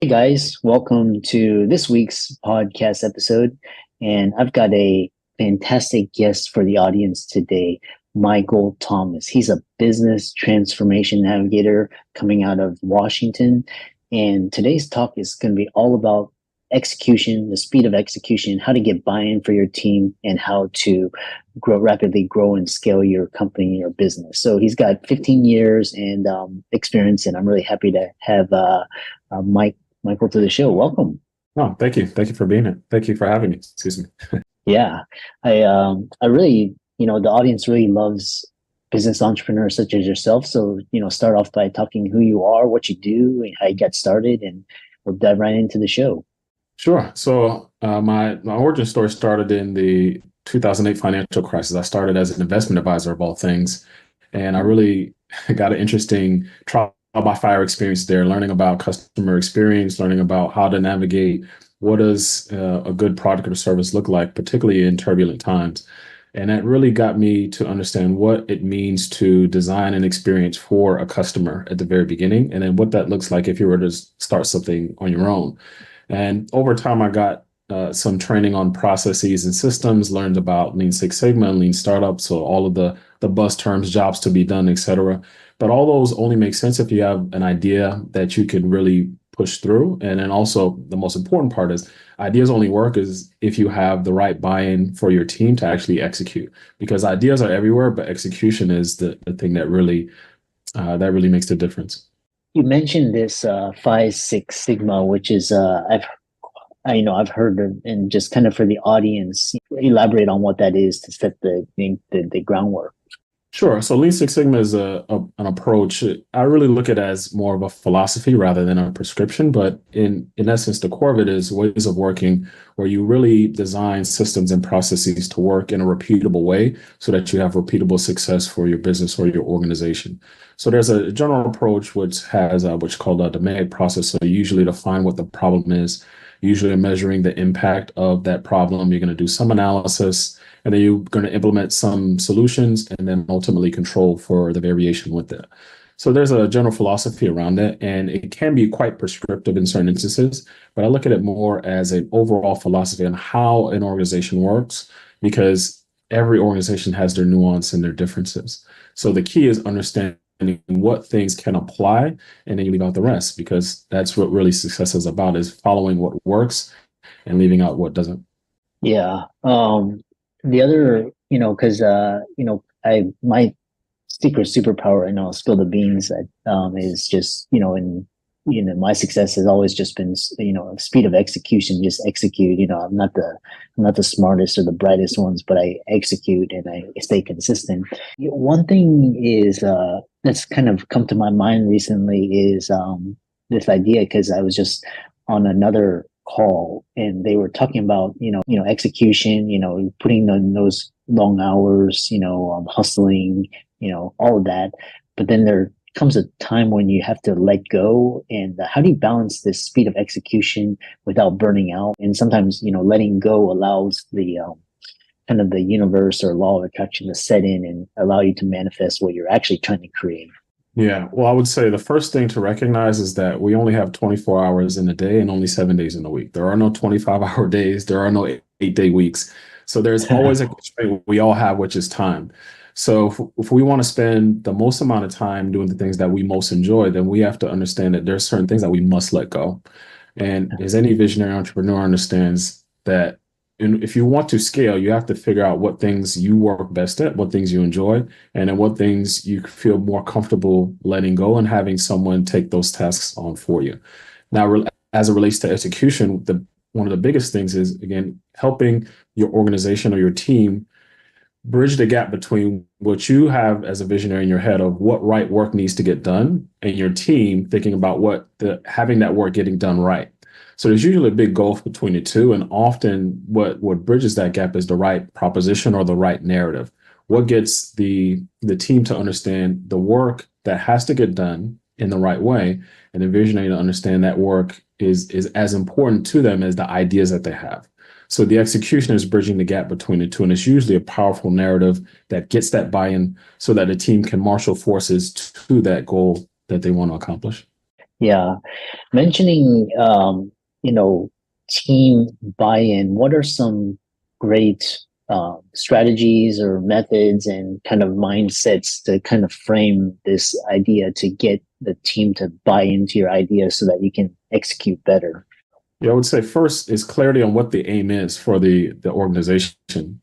Hey guys, welcome to this week's podcast episode. And I've got a fantastic guest for the audience today, Michael Thomas. He's a business transformation navigator coming out of Washington. And today's talk is going to be all about execution, the speed of execution, how to get buy-in for your team, and how to rapidly grow and scale your company or business. So he's got 15 years and experience, and I'm really happy to have Michael to the show. Welcome. Oh, thank you. Thank you for being here. Thank you for having me. Excuse me. Yeah, I really, the audience really loves business entrepreneurs such as yourself. So, start off by talking who you are, what you do, and how you got started, and we'll dive right into the show. Sure. So my origin story started in the 2008 financial crisis. I started as an investment advisor of all things, and I really got an interesting trial by fire experience there, learning about customer experience, learning about how to navigate what does a good product or service look like, particularly in turbulent times. And that really got me to understand what it means to design an experience for a customer at the very beginning, and then what that looks like if you were to start something on your own. And over time, I got some training on processes and systems, learned about Lean Six Sigma and Lean Startup, so all of the buzz terms, jobs to be done, et cetera. But all those only make sense if you have an idea that you can really push through. And then also the most important part is ideas only work is if you have the right buy-in for your team to actually execute. Because ideas are everywhere, but execution is the thing that really makes the difference. You mentioned this Five Six Sigma, which is I've heard of, and just kind of for the audience, elaborate on what that is to set the groundwork. Sure. So Lean Six Sigma is an approach. I really look at it as more of a philosophy rather than a prescription. But in essence, the core of it is ways of working where you really design systems and processes to work in a repeatable way so that you have repeatable success for your business or your organization. So there's a general approach which has what's called a domain process. So you usually define what the problem is, usually measuring the impact of that problem. You're going to do some analysis, and then you're going to implement some solutions and then ultimately control for the variation with it. So there's a general philosophy around it, and it can be quite prescriptive in certain instances, but I look at it more as an overall philosophy on how an organization works, because every organization has their nuance and their differences. So the key is understanding what things can apply, and then you leave out the rest, because that's what really success is about, is following what works and leaving out what doesn't. Yeah. The other, because I my secret superpower, and I'll spill the beans, that is just, my success has always just been, speed of execution, just execute. I'm not the smartest or the brightest ones, but I execute and I stay consistent. One thing is that's kind of come to my mind recently is this idea, because I was just on another call and they were talking about execution, putting in those long hours, hustling, all of that. But then there comes a time when you have to let go, and how do you balance this speed of execution without burning out? And sometimes letting go allows the kind of the universe or law of attraction to set in and allow you to manifest what you're actually trying to create. Yeah, well, I would say the first thing to recognize is that we only have 24 hours in a day and only 7 days in a week. There are no 25-hour days. There are no 8-day weeks. So there's always a constraint we all have, which is time. So if we want to spend the most amount of time doing the things that we most enjoy, then we have to understand that there's certain things that we must let go. And as any visionary entrepreneur understands that, if you want to scale, you have to figure out what things you work best at, what things you enjoy, and then what things you feel more comfortable letting go and having someone take those tasks on for you. Now, as it relates to execution, one of the biggest things is, again, helping your organization or your team bridge the gap between what you have as a visionary in your head of what right work needs to get done, and your team thinking about having that work getting done right. So there's usually a big gulf between the two, and often what bridges that gap is the right proposition or the right narrative. What gets the team to understand the work that has to get done in the right way, and the visionary to understand that work is as important to them as the ideas that they have. So the execution is bridging the gap between the two, and it's usually a powerful narrative that gets that buy-in so that a team can marshal forces to that goal that they want to accomplish. Yeah. Mentioning, you know, team buy-in, what are some great strategies or methods and kind of mindsets to kind of frame this idea to get the team to buy into your idea so that you can execute better? Yeah, I would say first is clarity on what the aim is for the organization.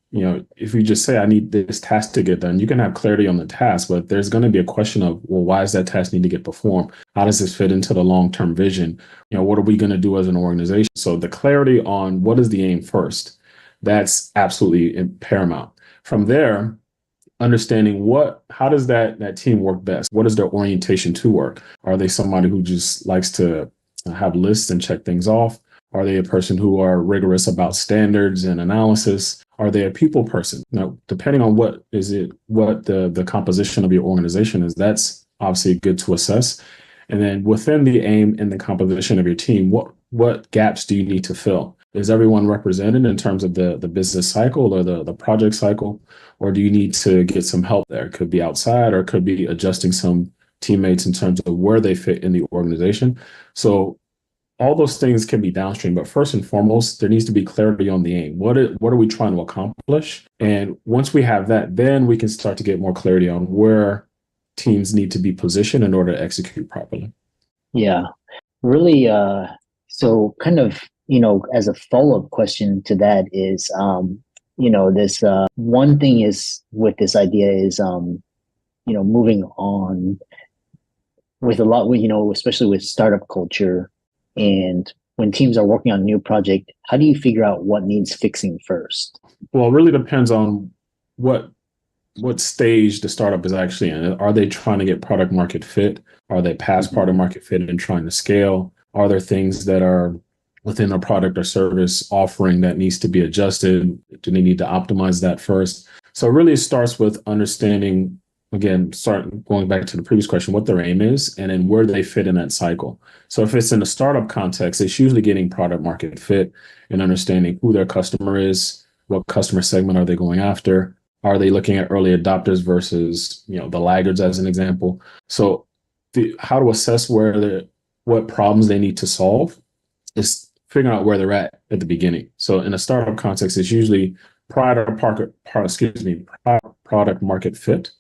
You know, if you just say I need this task to get done, you can have clarity on the task, but there's going to be a question of, well, why does that task need to get performed? How does this fit into the long-term vision? You know, what are we going to do as an organization? So the clarity on what is the aim first, that's absolutely paramount. From there, understanding how does that team work best? What is their orientation to work? Are they somebody who just likes to have lists and check things off? Are they a person who are rigorous about standards and analysis? Are they a people person? Now, depending on what the composition of your organization is, that's obviously good to assess. And then within the aim and the composition of your team, what gaps do you need to fill? Is everyone represented in terms of the business cycle or the project cycle? Or do you need to get some help there? It could be outside or it could be adjusting some teammates in terms of where they fit in the organization. So all those things can be downstream, but first and foremost, there needs to be clarity on the aim. What are we trying to accomplish? And once we have that, then we can start to get more clarity on where teams need to be positioned in order to execute properly. Yeah, really. So kind of, as a follow-up question to that is, this one thing is with this idea is, moving on with a lot, especially with startup culture and when teams are working on a new project, how do you figure out what needs fixing first? Well, it really depends on what what stage the startup is actually in. Are they trying to get product market fit? Are they past Mhm. product market fit and trying to scale? Are there things that are within a product or service offering that needs to be adjusted? Do they need to optimize that first? So it really starts with understanding, again, start going back to the previous question, what their aim is, and then where they fit in that cycle. So if it's in a startup context, it's usually getting product market fit and understanding who their customer is, what customer segment are they going after, are they looking at early adopters versus, the laggards as an example? So how to assess what problems they need to solve is figuring out where they're at the beginning. So in a startup context, it's usually product market fit.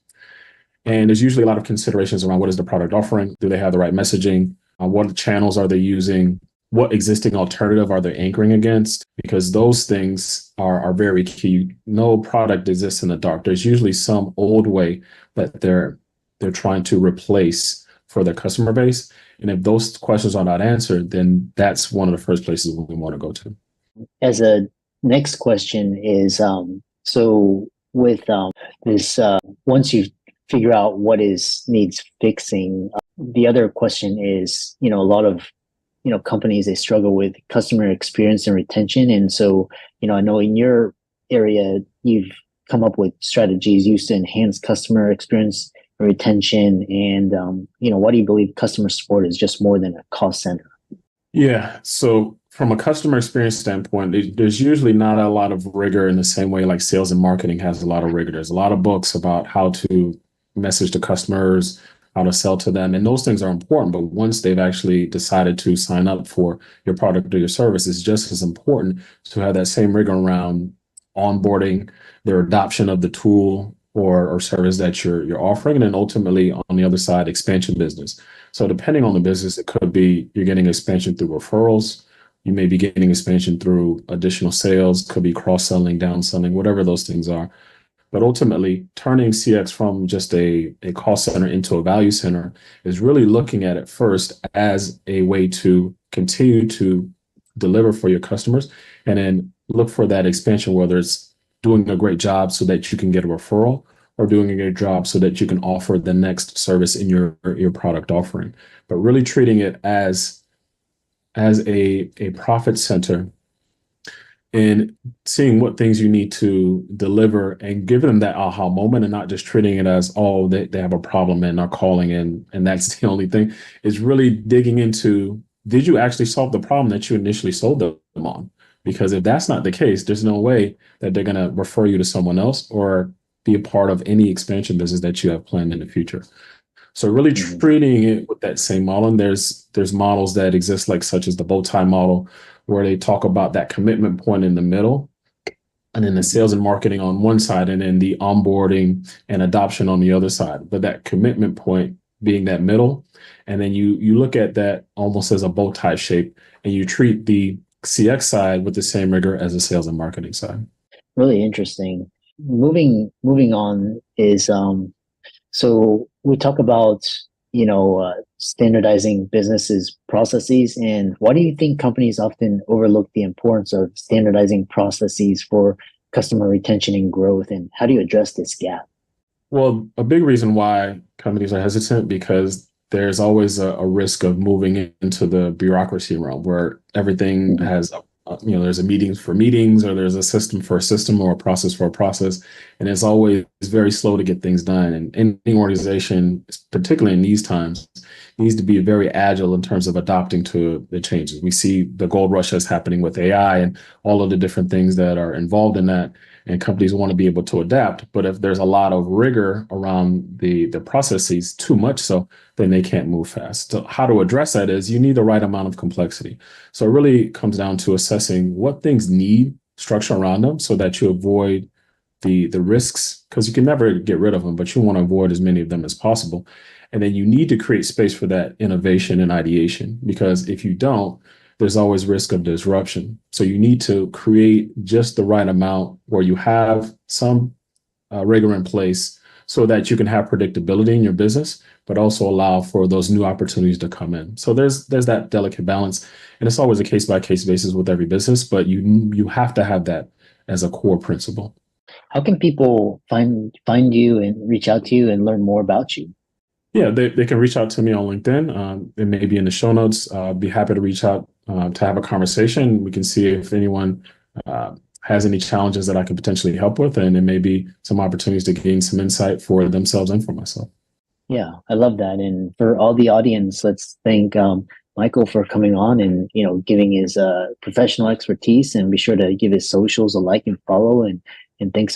And there's usually a lot of considerations around what is the product offering? Do they have the right messaging? What channels are they using? What existing alternative are they anchoring against? Because those things are very key. No product exists in the dark. There's usually some old way that they're trying to replace for their customer base. And if those questions are not answered, then that's one of the first places we want to go to. As a next question is, so with this, once you figure out what is needs fixing, the other question is, a lot of companies, they struggle with customer experience and retention. And so, I know in your area, you've come up with strategies used to enhance customer experience and retention. And, why do you believe customer support is just more than a cost center? Yeah. So from a customer experience standpoint, there's usually not a lot of rigor in the same way like sales and marketing has a lot of rigor. There's a lot of books about how to message to customers, how to sell to them. And those things are important. But once they've actually decided to sign up for your product or your service, it's just as important to have that same rigor around onboarding, their adoption of the tool or service that you're offering. And then ultimately on the other side, expansion business. So depending on the business, it could be you're getting expansion through referrals. You may be getting expansion through additional sales, could be cross-selling, downselling, whatever those things are. But ultimately, turning CX from just a cost center into a value center is really looking at it first as a way to continue to deliver for your customers and then look for that expansion, whether it's doing a great job so that you can get a referral or doing a good job so that you can offer the next service in your product offering. But really treating it as a profit center and seeing what things you need to deliver and giving them that aha moment and not just treating it as, oh, they have a problem and are calling in and that's the only thing. Is really digging into, did you actually solve the problem that you initially sold them on? Because if that's not the case, there's no way that they're going to refer you to someone else or be a part of any expansion business that you have planned in the future. So really Hmm. treating it with that same model. And there's models that exist like such as the bow tie model, where they talk about that commitment point in the middle, and then the sales and marketing on one side, and then the onboarding and adoption on the other side. But that commitment point being that middle, and then you look at that almost as a bow tie shape, and you treat the CX side with the same rigor as the sales and marketing side. Really interesting. Moving on is so we talk about standardizing businesses processes, and why do you think companies often overlook the importance of standardizing processes for customer retention and growth, and how do you address this gap? Well, a big reason why companies are hesitant because there's always a risk of moving into the bureaucracy realm where everything Mhm. has, there's a meetings for meetings, or there's a system for a system, or a process for a process. And it's always very slow to get things done. And any organization, particularly in these times, needs to be very agile in terms of adopting to the changes. We see the gold rush that's happening with AI and all of the different things that are involved in that, and companies want to be able to adapt. But if there's a lot of rigor around the processes, too much so, then they can't move fast. So how to address that is you need the right amount of complexity. So it really comes down to assessing what things need structure around them so that you avoid the risks, because you can never get rid of them, but you want to avoid as many of them as possible. And then you need to create space for that innovation and ideation, because if you don't, there's always risk of disruption. So you need to create just the right amount where you have some rigor in place so that you can have predictability in your business, but also allow for those new opportunities to come in. So there's that delicate balance, and it's always a case by case basis with every business, but you have to have that as a core principle. How can people find you and reach out to you and learn more about you? Yeah, they can reach out to me on LinkedIn. It may be in the show notes. I'd be happy to reach out to have a conversation. We can see if anyone uh, has any challenges that I could potentially help with, and it may be some opportunities to gain some insight for themselves and for myself. Yeah, I love that. And for all the audience, let's thank Michael for coming on and giving his professional expertise. And be sure to give his socials a like and follow. And thanks so